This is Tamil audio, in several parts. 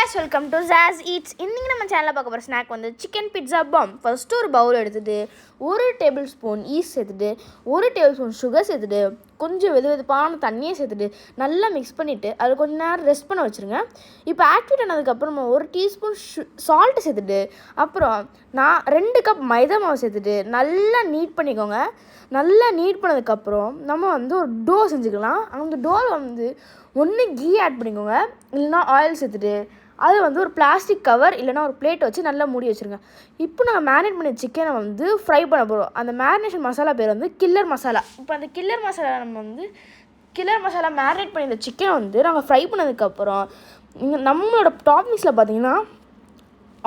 guys, welcome to Zaz Eats. இன்னைக்கு நம்ம சேனல்ல பார்க்க போற ஸ்நாக் வந்து சிக்கன் பிட்ஸா பாம். ஃபர்ஸ்ட் ஒரு பவுல் எடுத்துட்டு 1 டேபிள்ஸ்பூன் ஈஸ்ட் சேர்த்துட்டு 1 டேபிள்ஸ்பூன் சுகர் சேர்த்துட்டு கொஞ்சம் வெதுவெதுப்பான தண்ணியை சேர்த்துட்டு நல்லா மிக்ஸ் பண்ணிவிட்டு அது கொஞ்ச நேரம் ரெஸ்ட் பண்ண வச்சுருங்க. இப்போ ஆக்டிவேட் ஆனதுக்கப்புறம் 1 டீஸ்பூன் சால்ட்டு சேர்த்துட்டு அப்புறம் நான் 2 கப் மைதா மாவு சேர்த்துட்டு நல்லா நீட் பண்ணிக்கோங்க. நல்லா நீட் பண்ணதுக்கப்புறம் நம்ம வந்து ஒரு டோ செஞ்சுக்கலாம். அந்த டோவில் வந்து ஒன்று கீ ஆட் பண்ணிக்கோங்க, இல்லைனா ஆயில் சேர்த்துட்டு அது வந்து ஒரு பிளாஸ்டிக் கவர் இல்லைனா ஒரு பிளேட் வச்சு நல்லா மூடி வச்சுருங்க. இப்போ நாங்கள் மேரினேட் பண்ண சிக்கனை வந்து ஃப்ரை பண்ண போகிறோம். அந்த மேரினேஷன் மசாலா பேர் வந்து கில்லர் மசாலா. இப்போ அந்த கில்லர் மசாலா மேரினேட் பண்ணி இந்த சிக்கனை வந்து நாங்கள் ஃப்ரை பண்ணதுக்கப்புறம் நம்மளோட டாப்பிங்ஸில் பார்த்தீங்கன்னா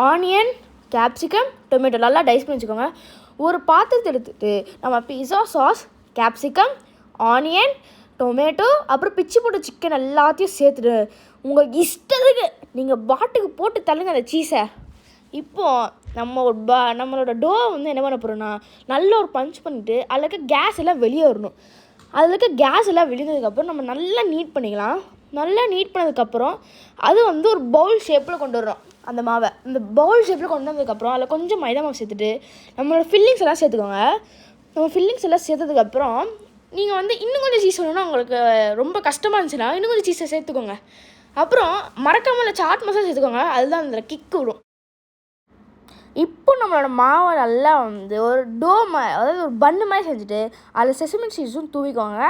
ஆனியன், கேப்சிகம், டொமேட்டோ நல்லா டைஸ் பண்ணி வச்சுக்கோங்க. ஒரு பாத்திரத்தை எடுத்துகிட்டு நம்ம pizza sauce, capsicum, onion, tomato அப்புறம் பிச்சு போட்ட சிக்கன் எல்லாத்தையும் சேர்த்துட்டு உங்களுக்கு இஷ்டத்துக்கு நீங்கள் பாட்டுக்கு போட்டு தள்ளுங்க அந்த சீஸை. இப்போது நம்மளோட டோ வந்து என்ன பண்ண போகிறோன்னா நல்ல ஒரு பஞ்ச் பண்ணிவிட்டு அதில் இருக்க கேஸ் எல்லாம் வெளியே வரணும். அதில் இருக்க கேஸ் எல்லாம் வெளியதுக்கப்புறம் நம்ம நல்லா நீட் பண்ணிக்கலாம். நல்லா நீட் பண்ணதுக்கப்புறம் அது வந்து ஒரு பவுல் ஷேப்பில் கொண்டு வரோம். அந்த மாவை இந்த பவுல் ஷேப்பில் கொண்டு வந்ததுக்கப்புறம் அதில் கொஞ்சம் மைதா மாவு சேர்த்துட்டு நம்மளோட ஃபில்லிங்ஸ் எல்லாம் சேர்த்துக்கோங்க. நம்ம ஃபில்லிங்ஸ் எல்லாம் சேர்த்ததுக்கப்புறம் நீங்கள் வந்து இன்னும் கொஞ்சம் சீஸ் வேணும்னா உங்களுக்கு ரொம்ப கஷ்டமாக இருந்துச்சுன்னா இன்னும் கொஞ்சம் சீஸை சேர்த்துக்கோங்க. அப்புறம் மறக்காமல் சாட் மசாலா சேர்த்துக்கோங்க, அதுதான் அதில் கிக்கு விடும். இப்போ நம்மளோட மாவை நல்லா வந்து ஒரு அதாவது ஒரு பன்னு மாதிரி செஞ்சுட்டு அதில் செசமி சீஸும் தூவிக்கோங்க.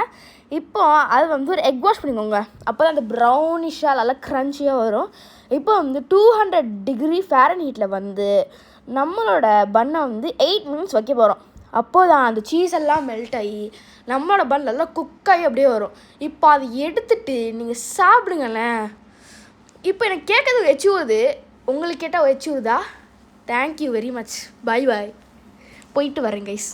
இப்போ அது வந்து ஒரு எக் வாஷ் பண்ணிக்கோங்க. அப்போ தான் அந்த ப்ரௌனிஷாக நல்லா க்ரன்ச்சியாக வரும். இப்போ வந்து 200 டிகிரி ஃபாரன்ஹீட்டில் வந்து நம்மளோட பன்னை வந்து 8 மினிட்ஸ் வைக்க போகிறோம். அப்போது தான் அந்த சீஸ் எல்லாம் மெல்ட் ஆகி நம்மளோட பன் நல்லா குக்காகி அப்படியே வரும். இப்போ அதை எடுத்துட்டு நீங்கள் சாப்பிடுங்களேன். இப்போ எனக்கு கேட்கறது எச்சுவுது, உங்களுக்கு கேட்டால் எச்சுவுதா? Thank you very much. Bye bye. போயிட்டு வரேன் கைஸ்.